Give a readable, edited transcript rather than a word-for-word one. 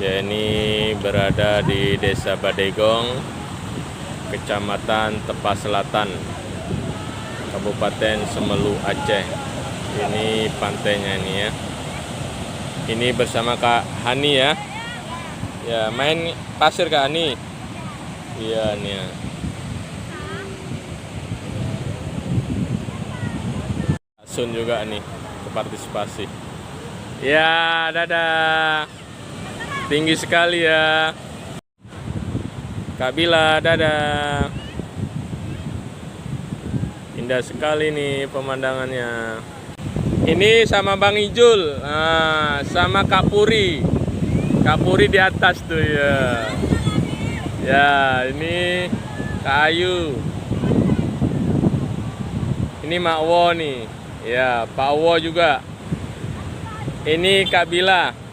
Ya, ini berada di Desa Badegong, Kecamatan Tepas Selatan, Kabupaten Semelu, Aceh. Ini pantainya ini ya. Ini bersama Kak Hani ya. Ya, main pasir Kak Hani. Iya nih ya. Sun juga nih berpartisipasi. Ya, dadah. Tinggi sekali ya. Kak Bila, dadah. Indah sekali nih pemandangannya. Ini sama Bang Ijul, sama Kak Puri. Kak Puri di atas tuh ya. Ya, ini Kak Ayu. Ini Mak Wo nih. Ya, Pak Wo juga. Ini Kak Bila.